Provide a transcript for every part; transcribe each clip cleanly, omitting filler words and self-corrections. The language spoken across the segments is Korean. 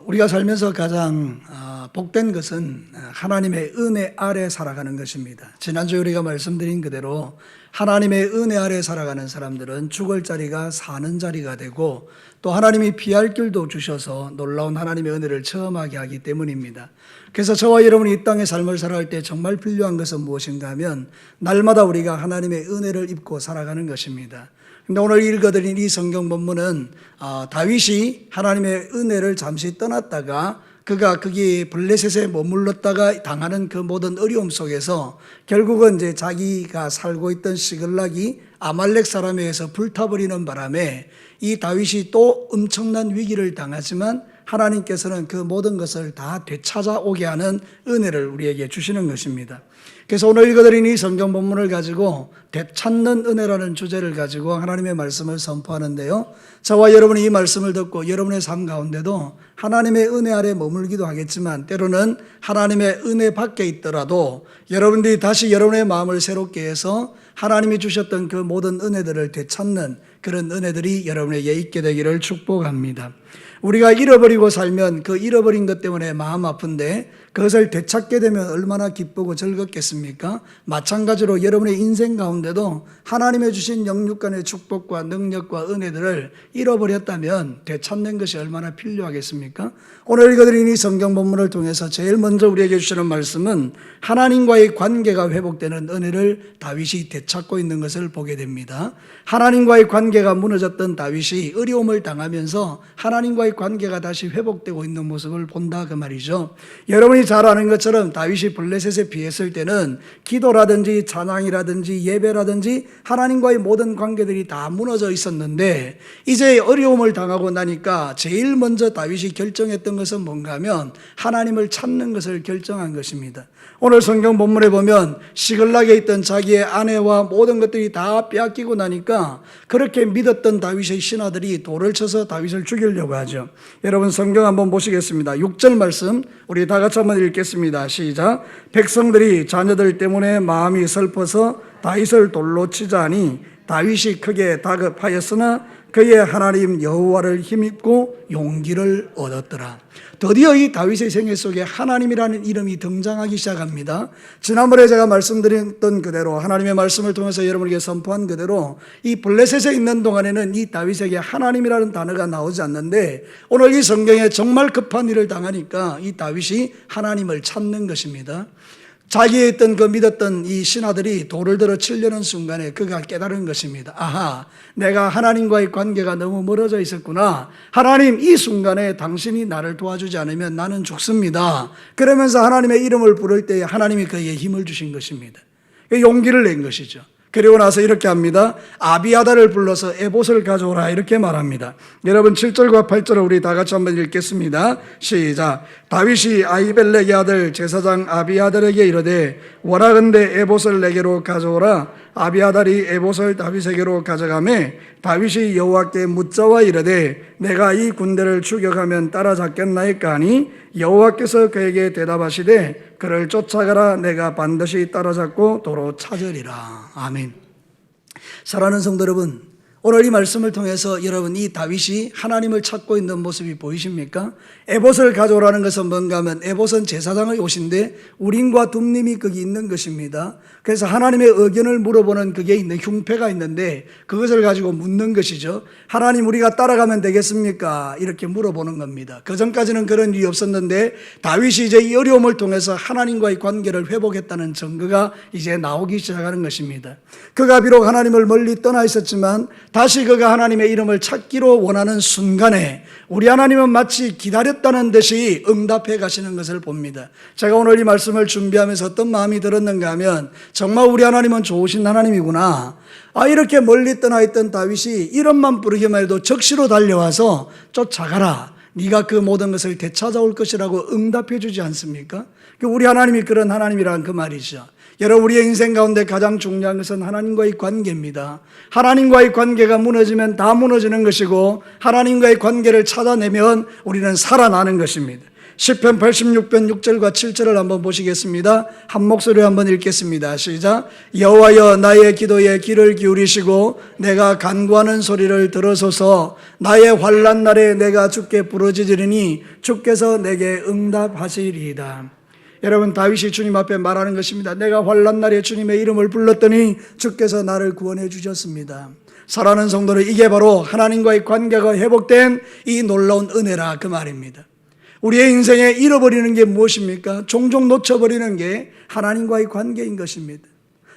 우리가 살면서 가장 복된 것은 하나님의 은혜 아래 살아가는 것입니다. 지난주에 우리가 말씀드린 그대로 하나님의 은혜 아래 살아가는 사람들은 죽을 자리가 사는 자리가 되고, 또 하나님이 피할 길도 주셔서 놀라운 하나님의 은혜를 체험하게 하기 때문입니다. 그래서 저와 여러분이 이 땅의 삶을 살아갈 때 정말 필요한 것은 무엇인가 하면 날마다 우리가 하나님의 은혜를 입고 살아가는 것입니다. 근데 오늘 읽어드린 이 성경 본문은 다윗이 하나님의 은혜를 잠시 떠났다가 그가 거기 블레셋에 머물렀다가 당하는 그 모든 어려움 속에서 결국은 이제 자기가 살고 있던 시글락이 아말렉 사람에 의해서 불타버리는 바람에 이 다윗이 또 엄청난 위기를 당하지만 하나님께서는 그 모든 것을 다 되찾아오게 하는 은혜를 우리에게 주시는 것입니다. 그래서 오늘 읽어드린 이 성경 본문을 가지고 되찾는 은혜라는 주제를 가지고 하나님의 말씀을 선포하는데요, 저와 여러분이 이 말씀을 듣고 여러분의 삶 가운데도 하나님의 은혜 아래 머물기도 하겠지만 때로는 하나님의 은혜 밖에 있더라도 여러분들이 다시 여러분의 마음을 새롭게 해서 하나님이 주셨던 그 모든 은혜들을 되찾는 그런 은혜들이 여러분에게 있게 되기를 축복합니다. 우리가 잃어버리고 살면 그 잃어버린 것 때문에 마음 아픈데 그것을 되찾게 되면 얼마나 기쁘고 즐겁겠습니까? 마찬가지로 여러분의 인생 가운데도 하나님의 주신 영육간의 축복과 능력과 은혜들을 잃어버렸다면 되찾는 것이 얼마나 필요하겠습니까? 오늘 읽어드린 이 성경 본문을 통해서 제일 먼저 우리에게 주시는 말씀은 하나님과의 관계가 회복되는 은혜를 다윗이 되찾고 있는 것을 보게 됩니다. 하나님과의 관계가 무너졌던 다윗이 어려움을 당하면서 하나님과의 관계가 다시 회복되고 있는 모습을 본다 그 말이죠. 여러분이 잘 아는 것처럼 다윗이 블레셋에 피했을 때는 기도라든지 찬양이라든지 예배라든지 하나님과의 모든 관계들이 다 무너져 있었는데 이제 어려움을 당하고 나니까 제일 먼저 다윗이 결정했던 것은 뭔가 하면 하나님을 찾는 것을 결정한 것입니다. 오늘 성경 본문에 보면 시글락에 있던 자기의 아내와 모든 것들이 다 빼앗기고 나니까 그렇게 믿었던 다윗의 신하들이 돌을 쳐서 다윗을 죽이려고 하죠. 여러분 성경 한번 보시겠습니다. 6절 말씀 우리 다 같이 한번 읽겠습니다. 시작. 백성들이 자녀들 때문에 마음이 슬퍼서 다윗을 돌로 치자니 다윗이 크게 다급하였으나 그의 하나님 여호와를 힘입고 용기를 얻었더라. 드디어 이 다윗의 생애 속에 하나님이라는 이름이 등장하기 시작합니다. 지난번에 제가 말씀드렸던 그대로 하나님의 말씀을 통해서 여러분에게 선포한 그대로 이 블레셋에 있는 동안에는 이 다윗에게 하나님이라는 단어가 나오지 않는데 오늘 이 성경에 정말 급한 일을 당하니까 이 다윗이 하나님을 찾는 것입니다. 자기의 있던 그 믿었던 이 신하들이 돌을 들어 치려는 순간에 그가 깨달은 것입니다. 아하, 내가 하나님과의 관계가 너무 멀어져 있었구나. 하나님, 이 순간에 당신이 나를 도와주지 않으면 나는 죽습니다. 그러면서 하나님의 이름을 부를 때에 하나님이 그에게 힘을 주신 것입니다. 용기를 낸 것이죠. 그리고 나서 이렇게 합니다. 아비아달을 불러서 에봇을 가져오라 이렇게 말합니다. 여러분 7절과 8절을 우리 다 같이 한번 읽겠습니다. 시작. 다윗이 아히멜렉의 아들 제사장 아비아달에게 이르되 원하건대 에봇을 내게로 가져오라. 아비아달이 에봇을 다윗에게로 가져가매 다윗이 여호와께 묻자와 이르되 내가 이 군대를 추격하면 따라잡겠나이까 하니 여호와께서 그에게 대답하시되 그를 쫓아가라. 내가 반드시 따라잡고 도로 찾으리라. 아멘. 사랑하는 성도 여러분, 오늘 이 말씀을 통해서 여러분 이 다윗이 하나님을 찾고 있는 모습이 보이십니까? 에봇을 가져오라는 것은 뭔가 하면 에봇은 제사장의 옷인데 우림과 둠림이 거기 있는 것입니다. 그래서 하나님의 의견을 물어보는 그게 있는 흉패가 있는데 그것을 가지고 묻는 것이죠. 하나님 우리가 따라가면 되겠습니까? 이렇게 물어보는 겁니다. 그 전까지는 그런 일이 없었는데 다윗이 이제 이 어려움을 통해서 하나님과의 관계를 회복했다는 증거가 이제 나오기 시작하는 것입니다. 그가 비록 하나님을 멀리 떠나 있었지만 다시 그가 하나님의 이름을 찾기로 원하는 순간에 우리 하나님은 마치 기다렸다는 듯이 응답해 가시는 것을 봅니다. 제가 오늘 이 말씀을 준비하면서 어떤 마음이 들었는가 하면 정말 우리 하나님은 좋으신 하나님이구나. 이렇게 멀리 떠나 있던 다윗이 이름만 부르기만 해도 적시로 달려와서 쫓아가라. 네가 그 모든 것을 되찾아올 것이라고 응답해 주지 않습니까? 우리 하나님이 그런 하나님이라는 그 말이죠. 여러분 우리의 인생 가운데 가장 중요한 것은 하나님과의 관계입니다. 하나님과의 관계가 무너지면 다 무너지는 것이고 하나님과의 관계를 찾아내면 우리는 살아나는 것입니다. 시편 86편 6절과 7절을 한번 보시겠습니다. 한 목소리로 한번 읽겠습니다. 시작. 여호와여 나의 기도에 귀를 기울이시고 내가 간구하는 소리를 들으소서. 나의 환난 날에 내가 주께 부르짖으리니 주께서 내게 응답하시리이다. 여러분, 다윗이 주님 앞에 말하는 것입니다. 내가 환난 날에 주님의 이름을 불렀더니 주께서 나를 구원해 주셨습니다. 사랑하는 성도들, 이게 바로 하나님과의 관계가 회복된 이 놀라운 은혜라 그 말입니다. 우리의 인생에 잃어버리는 게 무엇입니까? 종종 놓쳐버리는 게 하나님과의 관계인 것입니다.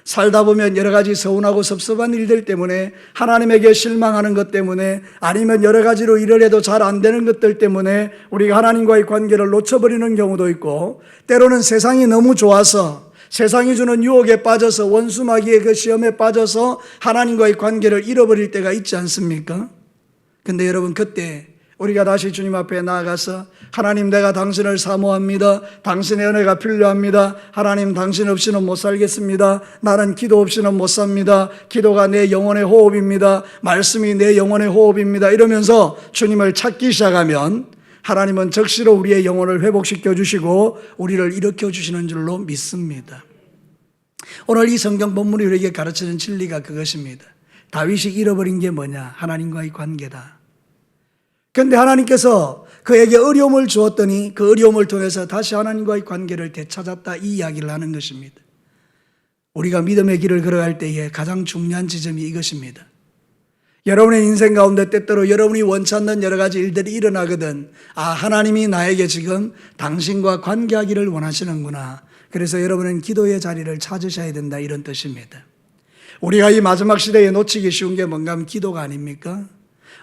살다 보면 여러 가지 서운하고 섭섭한 일들 때문에, 하나님에게 실망하는 것 때문에, 아니면 여러 가지로 일을 해도 잘 안 되는 것들 때문에 우리가 하나님과의 관계를 놓쳐버리는 경우도 있고, 때로는 세상이 너무 좋아서, 세상이 주는 유혹에 빠져서, 원수마귀의 그 시험에 빠져서 하나님과의 관계를 잃어버릴 때가 있지 않습니까? 근데 여러분, 그때 우리가 다시 주님 앞에 나아가서 하나님, 내가 당신을 사모합니다. 당신의 은혜가 필요합니다. 하나님, 당신 없이는 못 살겠습니다. 나는 기도 없이는 못 삽니다. 기도가 내 영혼의 호흡입니다. 말씀이 내 영혼의 호흡입니다. 이러면서 주님을 찾기 시작하면 하나님은 적시로 우리의 영혼을 회복시켜 주시고 우리를 일으켜 주시는 줄로 믿습니다. 오늘 이 성경 본문이 우리에게 가르치는 진리가 그것입니다. 다윗이 잃어버린 게 뭐냐? 하나님과의 관계다. 그런데 하나님께서 그에게 어려움을 주었더니 그 어려움을 통해서 다시 하나님과의 관계를 되찾았다, 이 이야기를 하는 것입니다. 우리가 믿음의 길을 걸어갈 때에 가장 중요한 지점이 이것입니다. 여러분의 인생 가운데 때때로 여러분이 원치 않는 여러 가지 일들이 일어나거든, 하나님이 나에게 지금 당신과 관계하기를 원하시는구나. 그래서 여러분은 기도의 자리를 찾으셔야 된다, 이런 뜻입니다. 우리가 이 마지막 시대에 놓치기 쉬운 게 뭔가 하면 기도가 아닙니까?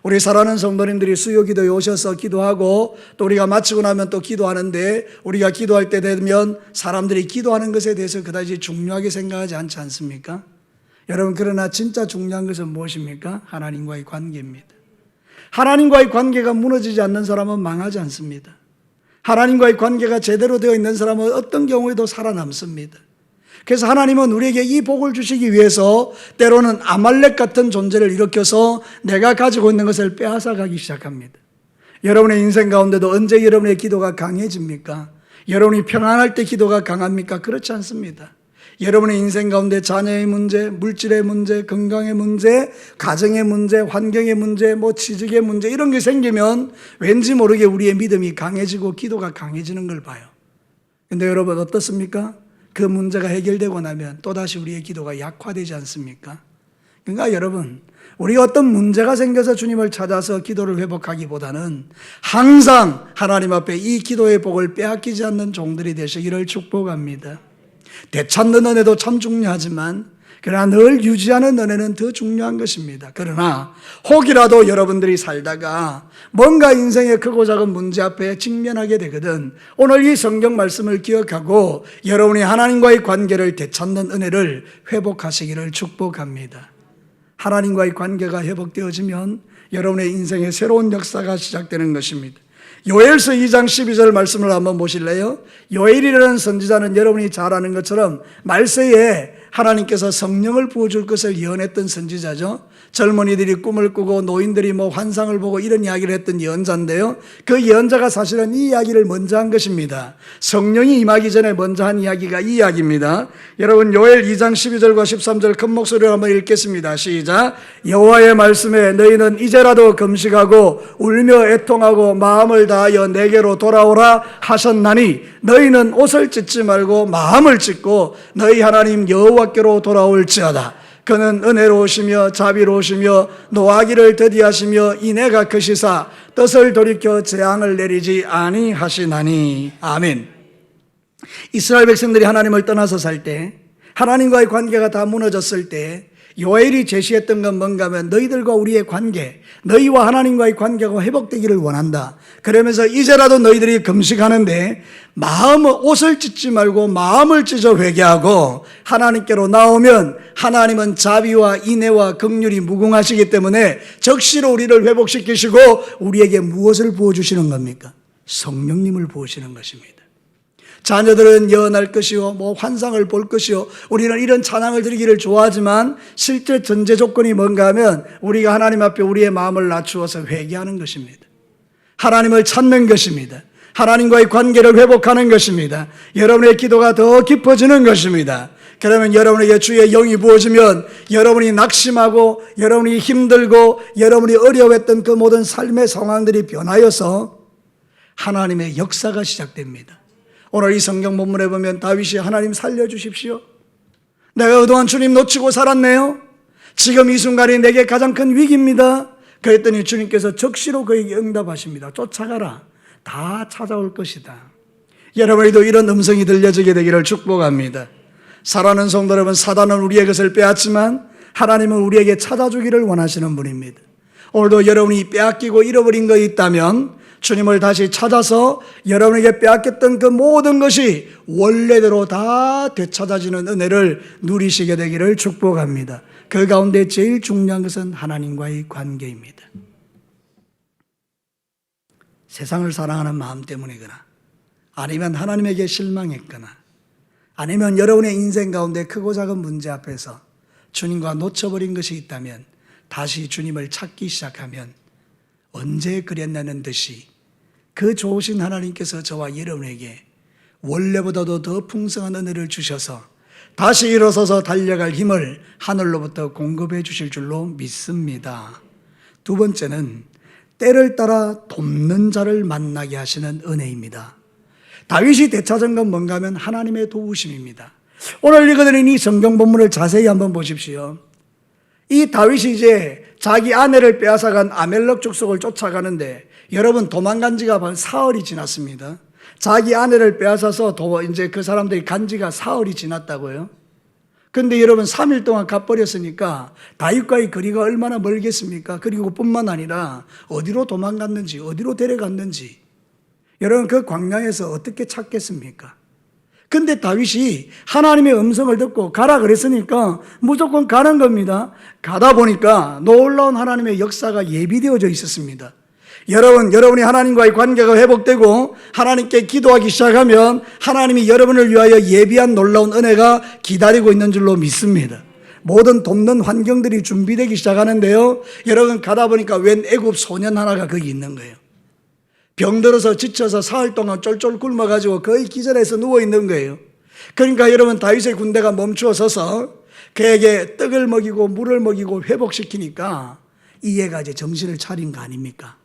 우리 사랑하는 성도님들이 수요기도에 오셔서 기도하고 또 우리가 마치고 나면 또 기도하는데, 우리가 기도할 때 되면 사람들이 기도하는 것에 대해서 그다지 중요하게 생각하지 않지 않습니까? 여러분, 그러나 진짜 중요한 것은 무엇입니까? 하나님과의 관계입니다. 하나님과의 관계가 무너지지 않는 사람은 망하지 않습니다. 하나님과의 관계가 제대로 되어 있는 사람은 어떤 경우에도 살아남습니다. 그래서 하나님은 우리에게 이 복을 주시기 위해서 때로는 아말렉 같은 존재를 일으켜서 내가 가지고 있는 것을 빼앗아가기 시작합니다. 여러분의 인생 가운데도 언제 여러분의 기도가 강해집니까? 여러분이 평안할 때 기도가 강합니까? 그렇지 않습니다. 여러분의 인생 가운데 자녀의 문제, 물질의 문제, 건강의 문제, 가정의 문제, 환경의 문제, 취직의 문제, 이런 게 생기면 왠지 모르게 우리의 믿음이 강해지고 기도가 강해지는 걸 봐요. 근데 여러분, 어떻습니까? 그 문제가 해결되고 나면 또다시 우리의 기도가 약화되지 않습니까? 그러니까 여러분, 우리가 어떤 문제가 생겨서 주님을 찾아서 기도를 회복하기보다는 항상 하나님 앞에 이 기도의 복을 빼앗기지 않는 종들이 되시기를 축복합니다. 되찾는 은혜도 참 중요하지만 그러나 늘 유지하는 은혜는 더 중요한 것입니다. 그러나 혹이라도 여러분들이 살다가 뭔가 인생의 크고 작은 문제 앞에 직면하게 되거든, 오늘 이 성경 말씀을 기억하고 여러분이 하나님과의 관계를 되찾는 은혜를 회복하시기를 축복합니다. 하나님과의 관계가 회복되어지면 여러분의 인생에 새로운 역사가 시작되는 것입니다. 요엘서 2장 12절 말씀을 한번 보실래요? 요엘이라는 선지자는 여러분이 잘 아는 것처럼 말세에 하나님께서 성령을 부어줄 것을 예언했던 선지자죠. 젊은이들이 꿈을 꾸고 노인들이 환상을 보고 이런 이야기를 했던 예언자인데요, 그 예언자가 사실은 이 이야기를 먼저 한 것입니다. 성령이 임하기 전에 먼저 한 이야기가 이 이야기입니다. 여러분, 요엘 2장 12절과 13절 큰 목소리로 한번 읽겠습니다. 시작. 여호와의 말씀에 너희는 이제라도 금식하고 울며 애통하고 마음을 다하여 내게로 돌아오라 하셨나니 너희는 옷을 찢지 말고 마음을 찢고 너희 하나님 여호와께로 돌아올지어다. 그는 은혜로우시며 자비로우시며 노하기를 더디하시며 인애가 크시사 뜻을 돌이켜 재앙을 내리지 아니하시나니. 아멘. 이스라엘 백성들이 하나님을 떠나서 살 때, 하나님과의 관계가 다 무너졌을 때 요엘이 제시했던 건 뭔가 하면 너희들과 우리의 관계, 너희와 하나님과의 관계가 회복되기를 원한다. 그러면서 이제라도 너희들이 금식하는데 옷을 찢지 말고 마음을 찢어 회개하고 하나님께로 나오면 하나님은 자비와 인애와 긍휼이 무궁하시기 때문에 적시로 우리를 회복시키시고 우리에게 무엇을 부어주시는 겁니까? 성령님을 부으시는 것입니다. 자녀들은 예언할 것이요 환상을 볼 것이요, 우리는 이런 찬양을 드리기를 좋아하지만 실제 전제 조건이 뭔가 하면 우리가 하나님 앞에 우리의 마음을 낮추어서 회개하는 것입니다. 하나님을 찾는 것입니다. 하나님과의 관계를 회복하는 것입니다. 여러분의 기도가 더 깊어지는 것입니다. 그러면 여러분에게 주의 영이 부어지면 여러분이 낙심하고 여러분이 힘들고 여러분이 어려웠던 그 모든 삶의 상황들이 변하여서 하나님의 역사가 시작됩니다. 오늘 이 성경 본문에 보면 다윗이 하나님 살려주십시오. 내가 그동안 주님 놓치고 살았네요. 지금 이 순간이 내게 가장 큰 위기입니다. 그랬더니 주님께서 적시로 그에게 응답하십니다. 쫓아가라. 다 찾아올 것이다. 여러분에게도 이런 음성이 들려지게 되기를 축복합니다. 사랑하는 성도 여러분, 사단은 우리의 것을 빼앗지만 하나님은 우리에게 찾아주기를 원하시는 분입니다. 오늘도 여러분이 빼앗기고 잃어버린 것이 있다면 주님을 다시 찾아서 여러분에게 빼앗겼던 그 모든 것이 원래대로 다 되찾아지는 은혜를 누리시게 되기를 축복합니다. 그 가운데 제일 중요한 것은 하나님과의 관계입니다. 세상을 사랑하는 마음 때문이거나 아니면 하나님에게 실망했거나 아니면 여러분의 인생 가운데 크고 작은 문제 앞에서 주님과 놓쳐버린 것이 있다면 다시 주님을 찾기 시작하면 언제 그랬냐는 듯이 그 좋으신 하나님께서 저와 여러분에게 원래보다도 더 풍성한 은혜를 주셔서 다시 일어서서 달려갈 힘을 하늘로부터 공급해 주실 줄로 믿습니다. 두 번째는 때를 따라 돕는 자를 만나게 하시는 은혜입니다. 다윗이 되찾은 건 뭔가 하면 하나님의 도우심입니다. 오늘 읽어드린 이 성경 본문을 자세히 한번 보십시오. 이 다윗이 이제 자기 아내를 빼앗아간 아멜렉 족속을 쫓아가는데 여러분 도망간 지가 사흘이 지났습니다. 자기 아내를 빼앗아서 이제 그 사람들이 간 지가 사흘이 지났다고요. 근데 여러분 3일 동안 가버렸으니까 다윗과의 거리가 얼마나 멀겠습니까? 그리고 뿐만 아니라 어디로 도망갔는지 어디로 데려갔는지 여러분 그 광야에서 어떻게 찾겠습니까? 근데 다윗이 하나님의 음성을 듣고 가라 그랬으니까 무조건 가는 겁니다. 가다 보니까 놀라운 하나님의 역사가 예비되어져 있었습니다. 여러분이 하나님과의 관계가 회복되고 하나님께 기도하기 시작하면 하나님이 여러분을 위하여 예비한 놀라운 은혜가 기다리고 있는 줄로 믿습니다. 모든 돕는 환경들이 준비되기 시작하는데요. 여러분 가다 보니까 웬 애굽 소년 하나가 거기 있는 거예요. 병들어서 지쳐서 사흘 동안 쫄쫄 굶어가지고 거의 기절해서 누워있는 거예요. 그러니까 여러분 다윗의 군대가 멈추어 서서 그에게 떡을 먹이고 물을 먹이고 회복시키니까 이 애가 이제 정신을 차린 거 아닙니까?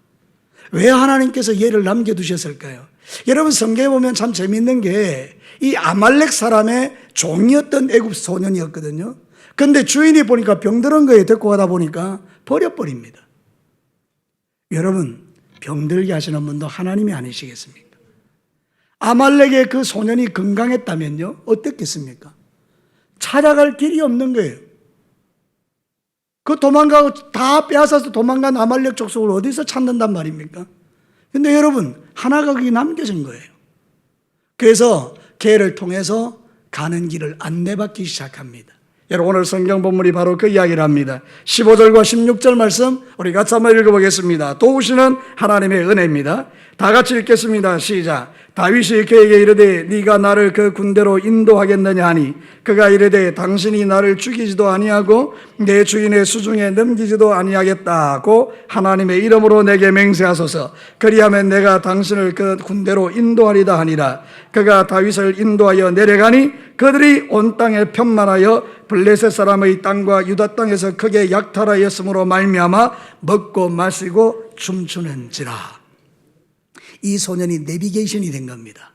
왜 하나님께서 얘를 남겨두셨을까요? 여러분 성경에 보면 참 재밌는 게 이 아말렉 사람의 종이었던 애굽 소년이었거든요. 근데 주인이 보니까 병들은 거에 데리고 가다 보니까 버려버립니다. 여러분 병들게 하시는 분도 하나님이 아니시겠습니까? 아말렉의 그 소년이 건강했다면요 어떻겠습니까? 찾아갈 길이 없는 거예요. 그 도망가고 다 빼앗아서 도망간 아말렉 족속을 어디서 찾는단 말입니까? 근데 여러분 하나가 거기 남겨진 거예요. 그래서 걔를 통해서 가는 길을 안내받기 시작합니다. 여러분 오늘 성경 본문이 바로 그 이야기를 합니다. 15절과 16절 말씀 우리 같이 한번 읽어보겠습니다. 도우시는 하나님의 은혜입니다. 다 같이 읽겠습니다. 시작. 다윗이 그에게 이르되 네가 나를 그 군대로 인도하겠느냐 하니 그가 이르되 당신이 나를 죽이지도 아니하고 내 주인의 수중에 넘기지도 아니하겠다고 하나님의 이름으로 내게 맹세하소서. 그리하면 내가 당신을 그 군대로 인도하리다 하니라. 그가 다윗을 인도하여 내려가니 그들이 온 땅에 편만하여 블레셋 사람의 땅과 유다 땅에서 크게 약탈하였으므로 말미암아 먹고 마시고 춤추는지라. 이 소년이 내비게이션이 된 겁니다.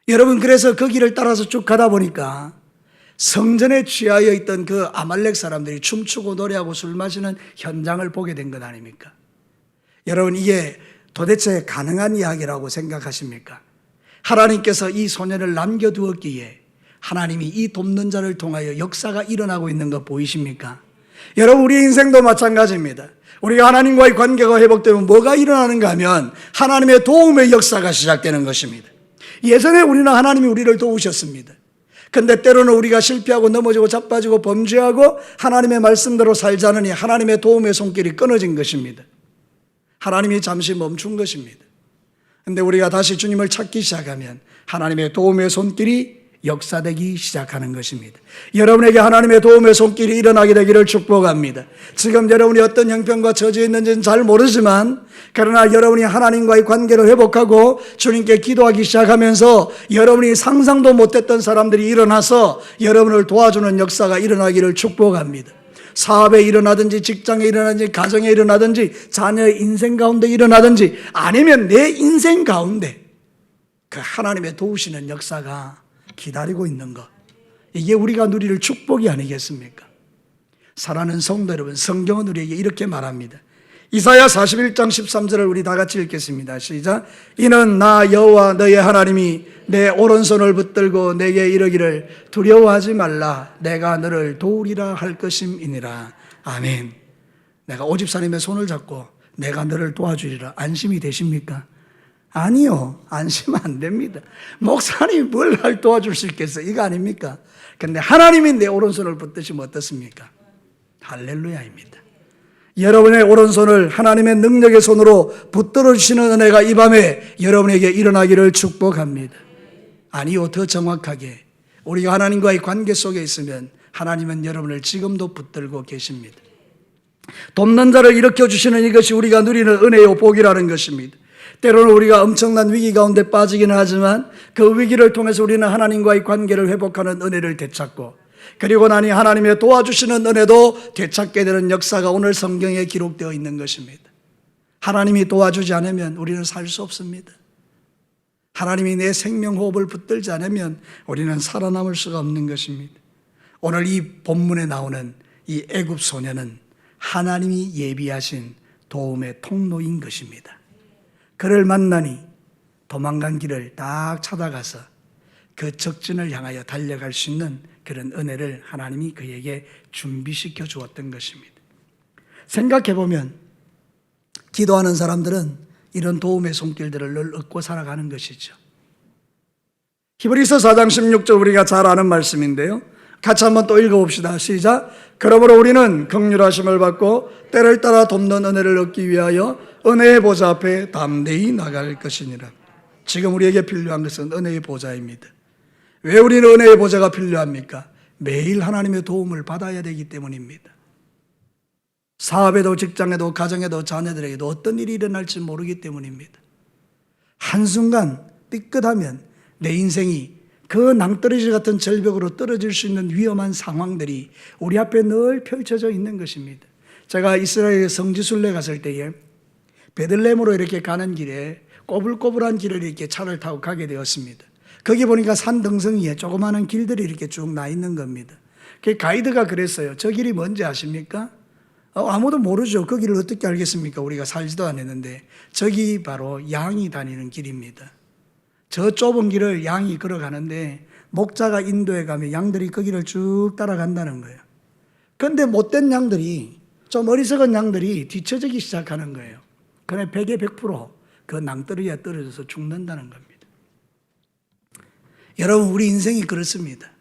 여러분 그래서 그 길을 따라서 쭉 가다 보니까 성전에 취하여 있던 그 아말렉 사람들이 춤추고 노래하고 술 마시는 현장을 보게 된 것 아닙니까? 여러분 이게 도대체 가능한 이야기라고 생각하십니까? 하나님께서 이 소년을 남겨두었기에 하나님이 이 돕는 자를 통하여 역사가 일어나고 있는 거 보이십니까? 여러분 우리 인생도 마찬가지입니다. 우리가 하나님과의 관계가 회복되면 뭐가 일어나는가 하면 하나님의 도움의 역사가 시작되는 것입니다. 예전에 우리는 하나님이 우리를 도우셨습니다. 근데 때로는 우리가 실패하고 넘어지고 자빠지고 범죄하고 하나님의 말씀대로 살지 않으니 하나님의 도움의 손길이 끊어진 것입니다. 하나님이 잠시 멈춘 것입니다. 근데 우리가 다시 주님을 찾기 시작하면 하나님의 도움의 손길이 역사되기 시작하는 것입니다. 여러분에게 하나님의 도움의 손길이 일어나게 되기를 축복합니다. 지금 여러분이 어떤 형편과 처지에 있는지는 잘 모르지만 그러나 여러분이 하나님과의 관계를 회복하고 주님께 기도하기 시작하면서 여러분이 상상도 못했던 사람들이 일어나서 여러분을 도와주는 역사가 일어나기를 축복합니다. 사업에 일어나든지 직장에 일어나든지 가정에 일어나든지 자녀의 인생 가운데 일어나든지 아니면 내 인생 가운데 그 하나님의 도우시는 역사가 기다리고 있는 것, 이게 우리가 누릴 축복이 아니겠습니까? 사랑하는 성도 여러분, 성경은 우리에게 이렇게 말합니다. 이사야 41장 13절을 우리 다 같이 읽겠습니다. 시작. 이는 나 여호와 너의 하나님이 내 오른손을 붙들고 내게 이르기를 두려워하지 말라, 내가 너를 도우리라 할 것임이니라. 아멘. 내가 오집사님의 손을 잡고 내가 너를 도와주리라, 안심이 되십니까? 아니요, 안심은 안 됩니다. 목사님이 뭘 도와줄 수 있겠어요? 이거 아닙니까? 근데 하나님이 내 오른손을 붙드시면 어떻습니까? 할렐루야입니다. 여러분의 오른손을 하나님의 능력의 손으로 붙들어 주시는 은혜가 이 밤에 여러분에게 일어나기를 축복합니다. 아니요, 더 정확하게 우리가 하나님과의 관계 속에 있으면 하나님은 여러분을 지금도 붙들고 계십니다. 돕는 자를 일으켜 주시는 이것이 우리가 누리는 은혜요 복이라는 것입니다. 때로는 우리가 엄청난 위기 가운데 빠지기는 하지만 그 위기를 통해서 우리는 하나님과의 관계를 회복하는 은혜를 되찾고, 그리고 나니 하나님의 도와주시는 은혜도 되찾게 되는 역사가 오늘 성경에 기록되어 있는 것입니다. 하나님이 도와주지 않으면 우리는 살 수 없습니다. 하나님이 내 생명호흡을 붙들지 않으면 우리는 살아남을 수가 없는 것입니다. 오늘 이 본문에 나오는 이 애굽 소녀는 하나님이 예비하신 도움의 통로인 것입니다. 그를 만나니 도망간 길을 딱 찾아가서 그 적진을 향하여 달려갈 수 있는 그런 은혜를 하나님이 그에게 준비시켜 주었던 것입니다. 생각해보면 기도하는 사람들은 이런 도움의 손길들을 늘 얻고 살아가는 것이죠. 히브리서 4장 16절 우리가 잘 아는 말씀인데요, 같이 한번 또 읽어봅시다. 시작. 그러므로 우리는 긍휼하심을 받고 때를 따라 돕는 은혜를 얻기 위하여 은혜의 보좌 앞에 담대히 나갈 것이니라. 지금 우리에게 필요한 것은 은혜의 보좌입니다. 왜 우리는 은혜의 보좌가 필요합니까? 매일 하나님의 도움을 받아야 되기 때문입니다. 사업에도 직장에도 가정에도 자녀들에게도 어떤 일이 일어날지 모르기 때문입니다. 한순간 삐끗하면 내 인생이 그 낭떠러지 같은 절벽으로 떨어질 수 있는 위험한 상황들이 우리 앞에 늘 펼쳐져 있는 것입니다. 제가 이스라엘 성지순례 갔을 때에 베들레헴으로 이렇게 가는 길에 꼬불꼬불한 길을 이렇게 차를 타고 가게 되었습니다. 거기 보니까 산 등성이에 조그마한 길들이 이렇게 쭉 나 있는 겁니다. 그 가이드가 그랬어요. 저 길이 뭔지 아십니까? 아무도 모르죠. 그 길을 어떻게 알겠습니까? 우리가 살지도 않았는데 저기 바로 양이 다니는 길입니다. 저 좁은 길을 양이 걸어가는데 목자가 인도에 가면 양들이 그 길을 쭉 따라간다는 거예요. 그런데 못된 양들이, 좀 어리석은 양들이 뒤처지기 시작하는 거예요. 그래 100에 100%그 낭떠러지에 떨어져서 죽는다는 겁니다. 여러분, 우리 인생이 그렇습니다.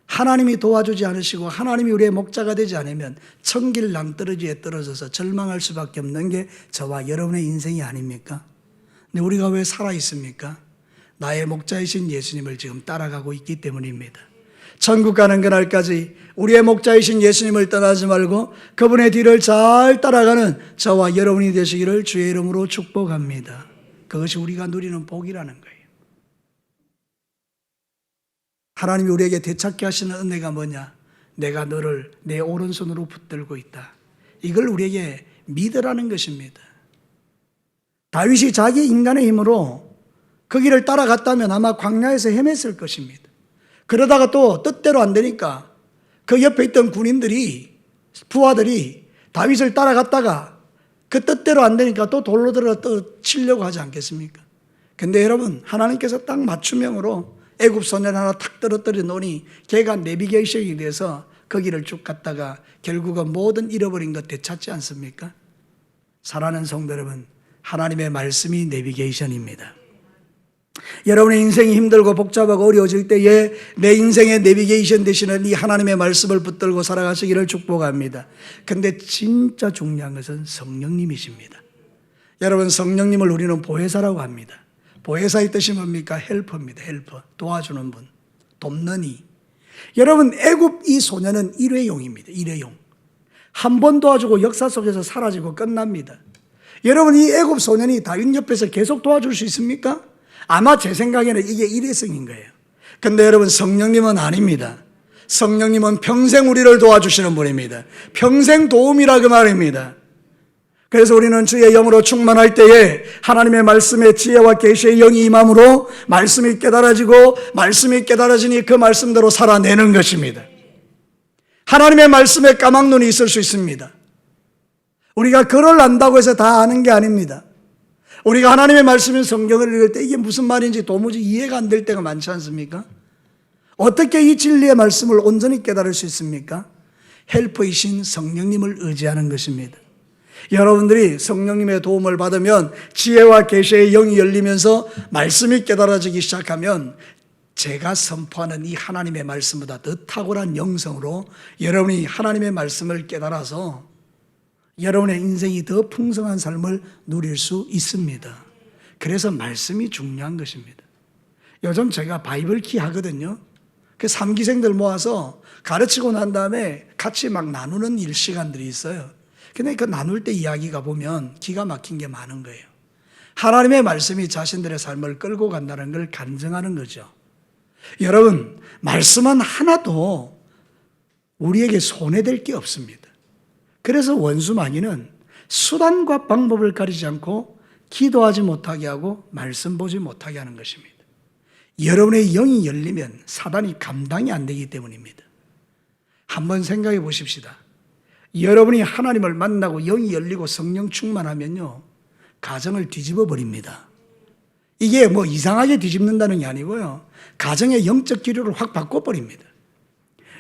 하나님이 도와주지 않으시고 하나님이 우리의 목자가 되지 않으면 천길 낭떠러지에 떨어져서 절망할 수밖에 없는 게 저와 여러분의 인생이 아닙니까? 근데 우리가 왜 살아있습니까? 나의 목자이신 예수님을 지금 따라가고 있기 때문입니다. 천국 가는 그날까지 우리의 목자이신 예수님을 떠나지 말고 그분의 뒤를 잘 따라가는 저와 여러분이 되시기를 주의 이름으로 축복합니다. 그것이 우리가 누리는 복이라는 거예요. 하나님이 우리에게 되찾게 하시는 은혜가 뭐냐? 내가 너를 내 오른손으로 붙들고 있다. 이걸 우리에게 믿으라는 것입니다. 다윗이 자기 인간의 힘으로 그 길을 따라갔다면 아마 광야에서 헤맸을 것입니다. 그러다가 또 뜻대로 안 되니까 그 옆에 있던 군인들이, 부하들이 다윗을 따라갔다가 그 뜻대로 안 되니까 또 돌로 들어 또 치려고 하지 않겠습니까? 근데 여러분, 하나님께서 딱 맞춤형으로 애굽 소년 하나 탁 떨어뜨려 놓으니 걔가 내비게이션이 돼서 그 길을 쭉 갔다가 결국은 모든 잃어버린 것 되찾지 않습니까? 사랑하는 성도 여러분, 하나님의 말씀이 내비게이션입니다. 여러분의 인생이 힘들고 복잡하고 어려워질 때에 내 인생의 내비게이션 되시는 이 하나님의 말씀을 붙들고 살아가시기를 축복합니다. 근데 진짜 중요한 것은 성령님이십니다. 여러분, 성령님을 우리는 보혜사라고 합니다. 보혜사의 뜻이 뭡니까? 헬퍼입니다. 헬퍼, 도와주는 분. 돕는 이. 여러분, 애굽 이 소년은 일회용입니다. 일회용. 한 번 도와주고 역사 속에서 사라지고 끝납니다. 여러분, 이 애굽 소년이 다윗 옆에서 계속 도와줄 수 있습니까? 아마 제 생각에는 이게 일회성인 거예요. 근데 여러분, 성령님은 아닙니다. 성령님은 평생 우리를 도와주시는 분입니다. 평생 도움이라 그 말입니다. 그래서 우리는 주의 영으로 충만할 때에 하나님의 말씀의 지혜와 계시의 영이 임함으로 말씀이 깨달아지고, 말씀이 깨달아지니 그 말씀대로 살아내는 것입니다. 하나님의 말씀에 까막눈이 있을 수 있습니다. 우리가 글을 안다고 해서 다 아는 게 아닙니다. 우리가 하나님의 말씀인 성경을 읽을 때 이게 무슨 말인지 도무지 이해가 안 될 때가 많지 않습니까? 어떻게 이 진리의 말씀을 온전히 깨달을 수 있습니까? 헬퍼이신 성령님을 의지하는 것입니다. 여러분들이 성령님의 도움을 받으면 지혜와 계시의 영이 열리면서 말씀이 깨달아지기 시작하면 제가 선포하는 이 하나님의 말씀보다 더 탁월한 영성으로 여러분이 하나님의 말씀을 깨달아서 여러분의 인생이 더 풍성한 삶을 누릴 수 있습니다. 그래서 말씀이 중요한 것입니다. 요즘 제가 바이블키 하거든요. 그 3기생들 모아서 가르치고 난 다음에 같이 막 나누는 시간들이 있어요. 근데 그 나눌 때 이야기가 보면 기가 막힌 게 많은 거예요. 하나님의 말씀이 자신들의 삶을 끌고 간다는 걸 간증하는 거죠. 여러분, 말씀은 하나도 우리에게 손해될 게 없습니다. 그래서 원수 마귀는 수단과 방법을 가리지 않고 기도하지 못하게 하고 말씀 보지 못하게 하는 것입니다. 여러분의 영이 열리면 사단이 감당이 안 되기 때문입니다. 한번 생각해 보십시다. 여러분이 하나님을 만나고 영이 열리고 성령 충만하면요, 가정을 뒤집어 버립니다. 이게 뭐 이상하게 뒤집는다는 게 아니고요, 가정의 영적 기류를 확 바꿔버립니다.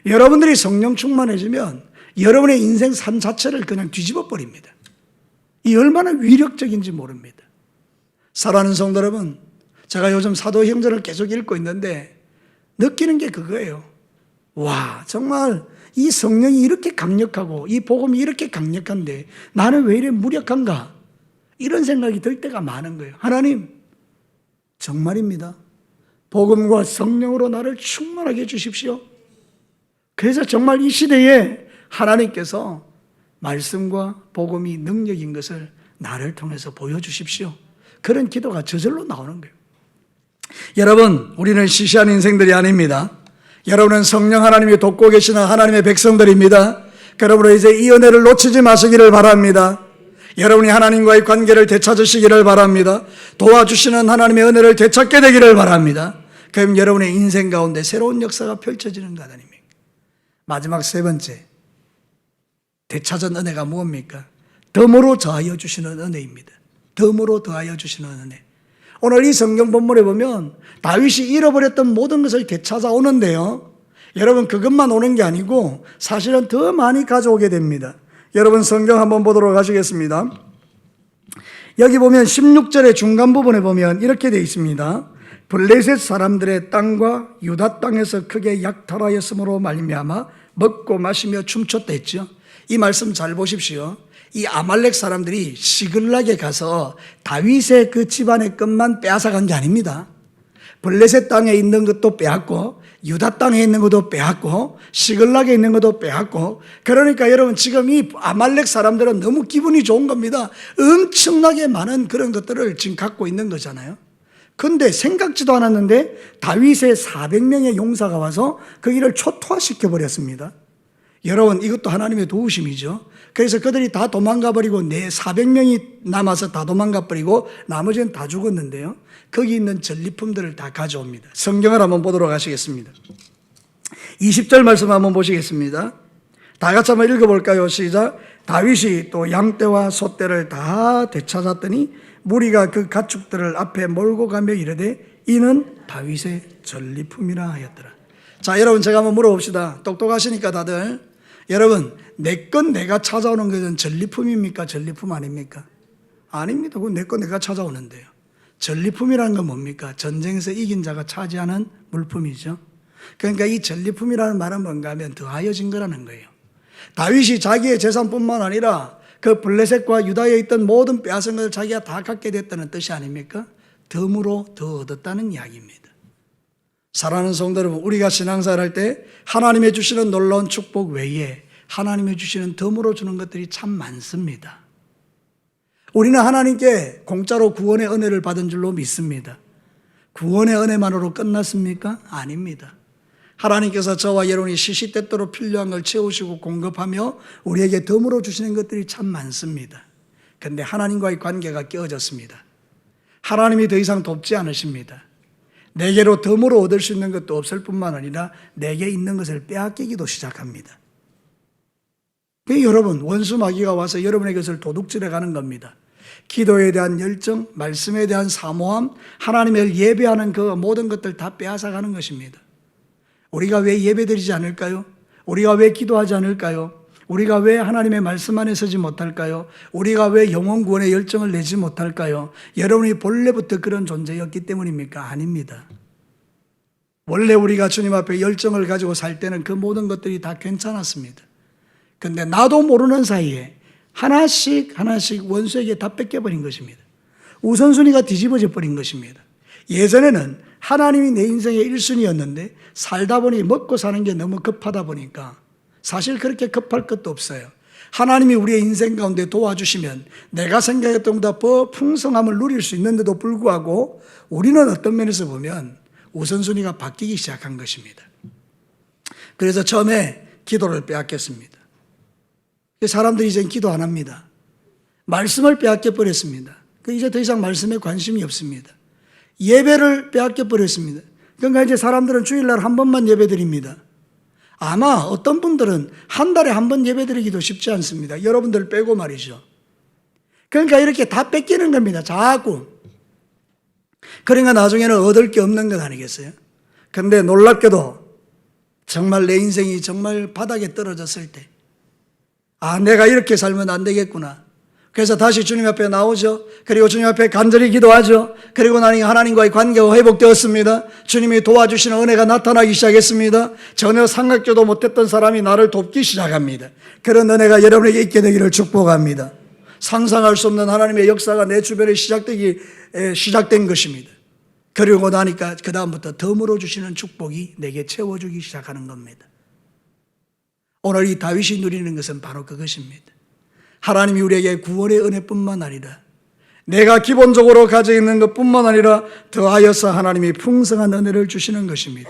여러분들이 성령 충만해지면 여러분의 인생 삶 자체를 그냥 뒤집어 버립니다. 이 얼마나 위력적인지 모릅니다. 사랑하는 성도 여러분, 제가 요즘 사도행전을 계속 읽고 있는데 느끼는 게 그거예요. 와, 정말 이 성령이 이렇게 강력하고 이 복음이 이렇게 강력한데 나는 왜 이래 무력한가? 이런 생각이 들 때가 많은 거예요. 하나님, 정말입니다. 복음과 성령으로 나를 충만하게 해주십시오. 그래서 정말 이 시대에 하나님께서 말씀과 복음이 능력인 것을 나를 통해서 보여주십시오. 그런 기도가 저절로 나오는 거예요. 여러분, 우리는 시시한 인생들이 아닙니다. 여러분은 성령 하나님이 돕고 계시는 하나님의 백성들입니다. 그러므로 이제 이 은혜를 놓치지 마시기를 바랍니다. 여러분이 하나님과의 관계를 되찾으시기를 바랍니다. 도와주시는 하나님의 은혜를 되찾게 되기를 바랍니다. 그럼 여러분의 인생 가운데 새로운 역사가 펼쳐지는 것 아닙니까? 마지막 세 번째, 되찾은 은혜가 무엇입니까? 덤으로 더하여 주시는 은혜입니다. 덤으로 더하여 주시는 은혜. 오늘 이 성경 본문에 보면 다윗이 잃어버렸던 모든 것을 되찾아오는데요, 여러분, 그것만 오는 게 아니고 사실은 더 많이 가져오게 됩니다. 여러분, 성경 한번 보도록 하시겠습니다. 여기 보면 16절의 중간 부분에 보면 이렇게 되어 있습니다. 블레셋 사람들의 땅과 유다 땅에서 크게 약탈하였으므로 말미암아 먹고 마시며 춤췄다 했죠. 이 말씀 잘 보십시오. 이 아말렉 사람들이 시글락에 가서 다윗의 그 집안의 것만 빼앗아간 게 아닙니다. 블레셋 땅에 있는 것도 빼앗고 유다 땅에 있는 것도 빼앗고 시글락에 있는 것도 빼앗고, 그러니까 여러분, 지금 이 아말렉 사람들은 너무 기분이 좋은 겁니다. 엄청나게 많은 그런 것들을 지금 갖고 있는 거잖아요. 근데 생각지도 않았는데 다윗의 400명의 용사가 와서 그 일을 초토화시켜 버렸습니다. 여러분, 이것도 하나님의 도우심이죠. 그래서 그들이 다 도망가 버리고 400명이 남아서 다 도망가 버리고 나머지는 다 죽었는데요, 거기 있는 전리품들을 다 가져옵니다. 성경을 한번 보도록 하시겠습니다. 20절 말씀 한번 보시겠습니다. 다 같이 한번 읽어볼까요? 시작. 다윗이 또 양떼와 소떼를 다 되찾았더니 무리가 그 가축들을 앞에 몰고 가며 이르되 이는 다윗의 전리품이라 하였더라. 자, 여러분, 제가 한번 물어봅시다. 똑똑하시니까 다들. 여러분, 내 건 내가 찾아오는 것은 전리품입니까? 전리품 아닙니까? 아닙니다. 그건 내 건 내가 찾아오는데요. 전리품이라는 건 뭡니까? 전쟁에서 이긴 자가 차지하는 물품이죠. 그러니까 이 전리품이라는 말은 뭔가 하면 더하여진 거라는 거예요. 다윗이 자기의 재산뿐만 아니라 그 블레셋과 유다에 있던 모든 빼앗은 것을 자기가 다 갖게 됐다는 뜻이 아닙니까? 덤으로 더 얻었다는 이야기입니다. 사랑하는 성도 여러분, 우리가 신앙생활 할 때 하나님이 주시는 놀라운 축복 외에 하나님이 주시는 덤으로 주는 것들이 참 많습니다. 우리는 하나님께 공짜로 구원의 은혜를 받은 줄로 믿습니다. 구원의 은혜만으로 끝났습니까? 아닙니다. 하나님께서 저와 여러분이 시시때때로 필요한 걸 채우시고 공급하며 우리에게 덤으로 주시는 것들이 참 많습니다. 그런데 하나님과의 관계가 깨어졌습니다. 하나님이 더 이상 돕지 않으십니다. 내게로 덤으로 얻을 수 있는 것도 없을 뿐만 아니라 내게 있는 것을 빼앗기기도 시작합니다. 여러분, 원수 마귀가 와서 여러분의 것을 도둑질해 가는 겁니다. 기도에 대한 열정, 말씀에 대한 사모함, 하나님을 예배하는 그 모든 것들 다 빼앗아 가는 것입니다. 우리가 왜 예배드리지 않을까요? 우리가 왜 기도하지 않을까요? 우리가 왜 하나님의 말씀 안에 서지 못할까요? 우리가 왜 영혼 구원의 열정을 내지 못할까요? 여러분이 본래부터 그런 존재였기 때문입니까? 아닙니다. 원래 우리가 주님 앞에 열정을 가지고 살 때는 그 모든 것들이 다 괜찮았습니다. 그런데 나도 모르는 사이에 하나씩 원수에게 다 뺏겨버린 것입니다. 우선순위가 뒤집어져 버린 것입니다. 예전에는 하나님이 내 인생의 1순위였는데 살다 보니 먹고 사는 게 너무 급하다 보니까 사실 그렇게 급할 것도 없어요. 하나님이 우리의 인생 가운데 도와주시면 내가 생각했던 것보다 더 풍성함을 누릴 수 있는데도 불구하고 우리는 어떤 면에서 보면 우선순위가 바뀌기 시작한 것입니다. 그래서 처음에 기도를 빼앗겼습니다. 사람들이 이제 기도 안 합니다. 말씀을 빼앗겨 버렸습니다. 이제 더 이상 말씀에 관심이 없습니다. 예배를 빼앗겨 버렸습니다. 그러니까 이제 사람들은 주일날 한 번만 예배 드립니다. 아마 어떤 분들은 한 달에 한 번 예배 드리기도 쉽지 않습니다. 여러분들 빼고 말이죠. 그러니까 이렇게 다 뺏기는 겁니다. 자꾸. 그러니까 나중에는 얻을 게 없는 것 아니겠어요? 그런데 놀랍게도 정말 내 인생이 정말 바닥에 떨어졌을 때, 내가 이렇게 살면 안 되겠구나. 그래서 다시 주님 앞에 나오죠. 그리고 주님 앞에 간절히 기도하죠. 그리고 나니 하나님과의 관계가 회복되었습니다. 주님이 도와주시는 은혜가 나타나기 시작했습니다. 전혀 생각지도 못했던 사람이 나를 돕기 시작합니다. 그런 은혜가 여러분에게 있게 되기를 축복합니다. 상상할 수 없는 하나님의 역사가 내 주변에 시작된 것입니다. 그리고 나니까 그 다음부터 덤으로 주시는 축복이 내게 채워주기 시작하는 겁니다. 오늘 이 다윗이 누리는 것은 바로 그것입니다. 하나님이 우리에게 구원의 은혜뿐만 아니라 내가 기본적으로 가지고 있는 것뿐만 아니라 더하여서 하나님이 풍성한 은혜를 주시는 것입니다.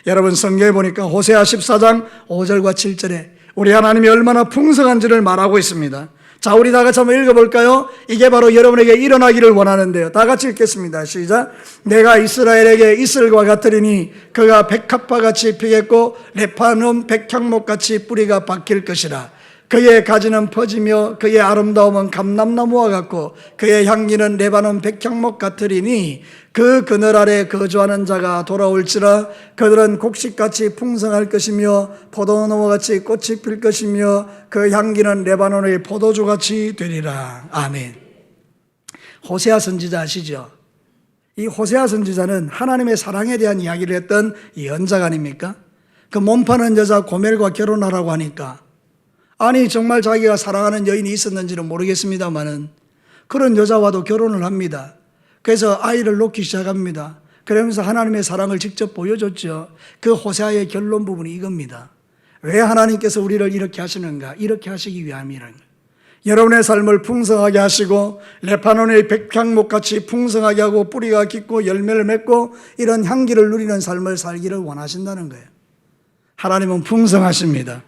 여러분, 성경에 보니까 호세아 14장 5절과 7절에 우리 하나님이 얼마나 풍성한지를 말하고 있습니다. 자, 우리 다 같이 한번 읽어볼까요? 이게 바로 여러분에게 일어나기를 원하는데요. 다 같이 읽겠습니다. 시작. 내가 이스라엘에게 이슬과 같으리니 그가 백합화같이 피겠고 레파논 백향목같이 뿌리가 박힐 것이라. 그의 가지는 퍼지며 그의 아름다움은 감람나무와 같고 그의 향기는 레바논 백향목 같으리니 그 그늘 아래 거주하는 자가 돌아올지라. 그들은 곡식같이 풍성할 것이며 포도나무같이 꽃이 필 것이며 그 향기는 레바논의 포도주같이 되리라. 아멘. 호세아 선지자 아시죠? 이 호세아 선지자는 하나님의 사랑에 대한 이야기를 했던 예언자가 아닙니까? 그 몸파는 여자 고멜과 결혼하라고 하니까 정말 자기가 사랑하는 여인이 있었는지는 모르겠습니다만은 그런 여자와도 결혼을 합니다. 그래서 아이를 놓기 시작합니다. 그러면서 하나님의 사랑을 직접 보여줬죠. 그 호세아의 결론 부분이 이겁니다. 왜 하나님께서 우리를 이렇게 하시는가? 이렇게 하시기 위함이라는 거예요. 여러분의 삶을 풍성하게 하시고 레바논의 백향목같이 풍성하게 하고 뿌리가 깊고 열매를 맺고 이런 향기를 누리는 삶을 살기를 원하신다는 거예요. 하나님은 풍성하십니다.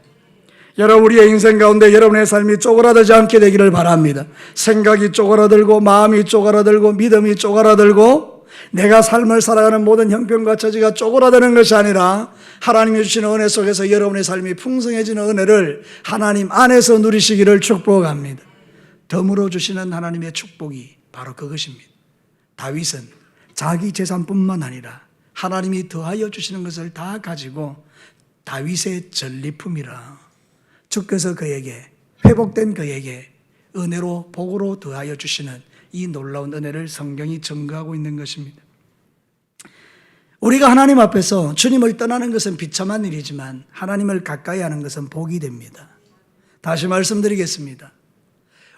여러분, 우리의 인생 가운데 여러분의 삶이 쪼그라들지 않게 되기를 바랍니다. 생각이 쪼그라들고 마음이 쪼그라들고 믿음이 쪼그라들고 내가 삶을 살아가는 모든 형편과 처지가 쪼그라드는 것이 아니라 하나님이 주시는 은혜 속에서 여러분의 삶이 풍성해지는 은혜를 하나님 안에서 누리시기를 축복합니다. 덤으로 주시는 하나님의 축복이 바로 그것입니다. 다윗은 자기 재산뿐만 아니라 하나님이 더하여 주시는 것을 다 가지고 다윗의 전리품이라 주께서 그에게 회복된 그에게 은혜로 복으로 더하여 주시는 이 놀라운 은혜를 성경이 증거하고 있는 것입니다. 우리가 하나님 앞에서 주님을 떠나는 것은 비참한 일이지만 하나님을 가까이 하는 것은 복이 됩니다. 다시 말씀드리겠습니다.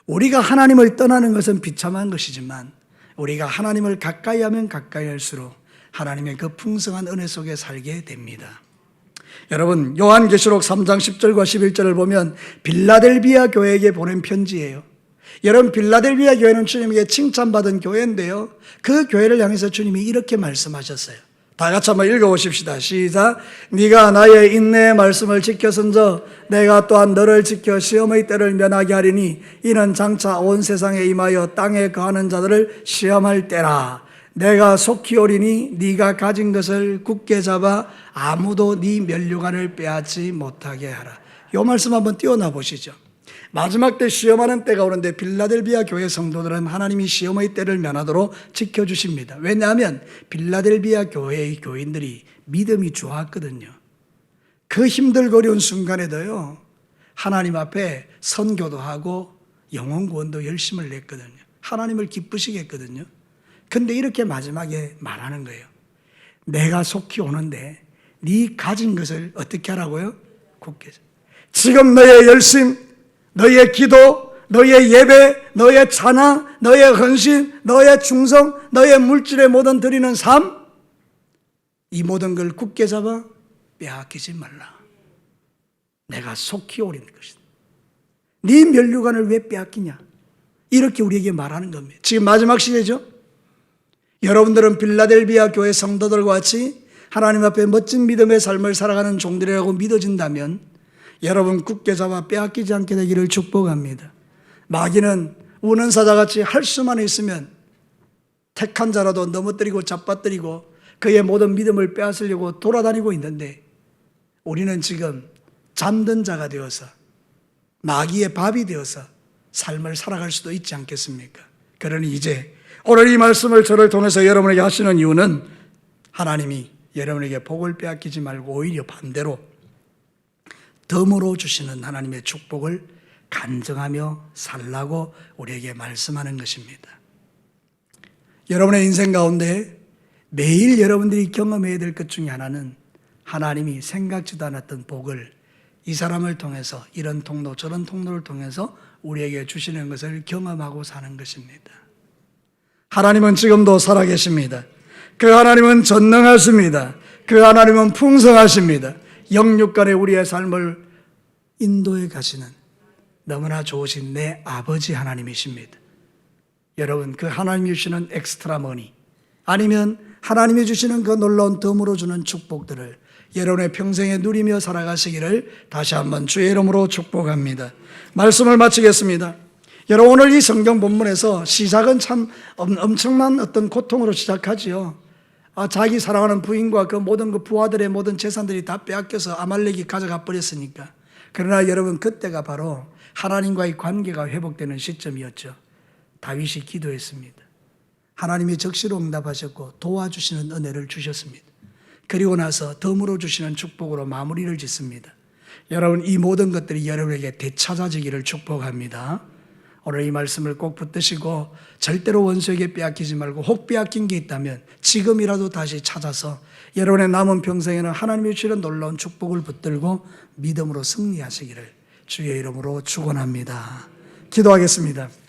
우리가 하나님을 떠나는 것은 비참한 것이지만 우리가 하나님을 가까이 하면 가까이 할수록 하나님의 그 풍성한 은혜 속에 살게 됩니다. 여러분, 요한계시록 3장 10절과 11절을 보면 빌라델비아 교회에게 보낸 편지예요. 여러분, 빌라델비아 교회는 주님에게 칭찬받은 교회인데요, 그 교회를 향해서 주님이 이렇게 말씀하셨어요. 다 같이 한번 읽어보십시다. 시작. 네가 나의 인내의 말씀을 지켰은저 내가 또한 너를 지켜 시험의 때를 면하게 하리니 이는 장차 온 세상에 임하여 땅에 거하는 자들을 시험할 때라. 내가 속히 오리니 네가 가진 것을 굳게 잡아 아무도 네 면류관을 빼앗지 못하게 하라. 이 말씀 한번 띄워놔 보시죠. 마지막 때 시험하는 때가 오는데 빌라델비아 교회 성도들은 하나님이 시험의 때를 면하도록 지켜주십니다. 왜냐하면 빌라델비아 교회의 교인들이 믿음이 좋았거든요. 그 힘들고 어려운 순간에도요, 하나님 앞에 선교도 하고 영혼 구원도 열심을 냈거든요. 하나님을 기쁘시게 했거든요. 근데 이렇게 마지막에 말하는 거예요. 내가 속히 오는데 네 가진 것을 어떻게 하라고요? 굳게. 지금 너의 열심, 너의 기도, 너의 예배, 너의 찬양, 너의 헌신, 너의 충성, 너의 물질의 모든 드리는 삶, 이 모든 걸 굳게 잡아 빼앗기지 말라. 내가 속히 오리는 것이다. 네 면류관을 왜 빼앗기냐? 이렇게 우리에게 말하는 겁니다. 지금 마지막 시대죠. 여러분들은 빌라델비아 교회 성도들과 같이 하나님 앞에 멋진 믿음의 삶을 살아가는 종들이라고 믿어진다면 여러분 굳게 잡아 빼앗기지 않게 되기를 축복합니다. 마귀는 우는 사자같이 할 수만 있으면 택한 자라도 넘어뜨리고 잡아뜨리고 그의 모든 믿음을 빼앗으려고 돌아다니고 있는데, 우리는 지금 잠든 자가 되어서 마귀의 밥이 되어서 삶을 살아갈 수도 있지 않겠습니까? 그러니 이제 오늘 이 말씀을 저를 통해서 여러분에게 하시는 이유는 하나님이 여러분에게 복을 빼앗기지 말고 오히려 반대로 덤으로 주시는 하나님의 축복을 간증하며 살라고 우리에게 말씀하는 것입니다. 여러분의 인생 가운데 매일 여러분들이 경험해야 될 것 중에 하나는 하나님이 생각지도 않았던 복을 이 사람을 통해서, 이런 통로 저런 통로를 통해서 우리에게 주시는 것을 경험하고 사는 것입니다. 하나님은 지금도 살아계십니다. 그 하나님은 전능하십니다. 그 하나님은 풍성하십니다. 영육간에 우리의 삶을 인도해 가시는 너무나 좋으신 내 아버지 하나님이십니다. 여러분, 그 하나님이 주시는 엑스트라 머니, 아니면 하나님이 주시는 그 놀라운 덤으로 주는 축복들을 여러분의 평생에 누리며 살아가시기를 다시 한번 주의 이름으로 축복합니다. 말씀을 마치겠습니다. 여러분, 오늘 이 성경 본문에서 시작은 참 엄청난 어떤 고통으로 시작하지요. 자기 사랑하는 부인과 그 모든 그 부하들의 모든 재산들이 다 빼앗겨서 아말렉이 가져가 버렸으니까. 그러나 여러분, 그때가 바로 하나님과의 관계가 회복되는 시점이었죠. 다윗이 기도했습니다. 하나님이 적시로 응답하셨고 도와주시는 은혜를 주셨습니다. 그리고 나서 덤으로 주시는 축복으로 마무리를 짓습니다. 여러분, 이 모든 것들이 여러분에게 되찾아지기를 축복합니다. 오늘 이 말씀을 꼭 붙드시고 절대로 원수에게 빼앗기지 말고, 혹 빼앗긴 게 있다면 지금이라도 다시 찾아서 여러분의 남은 평생에는 하나님이 주시는 놀라운 축복을 붙들고 믿음으로 승리하시기를 주의 이름으로 축원합니다. 기도하겠습니다.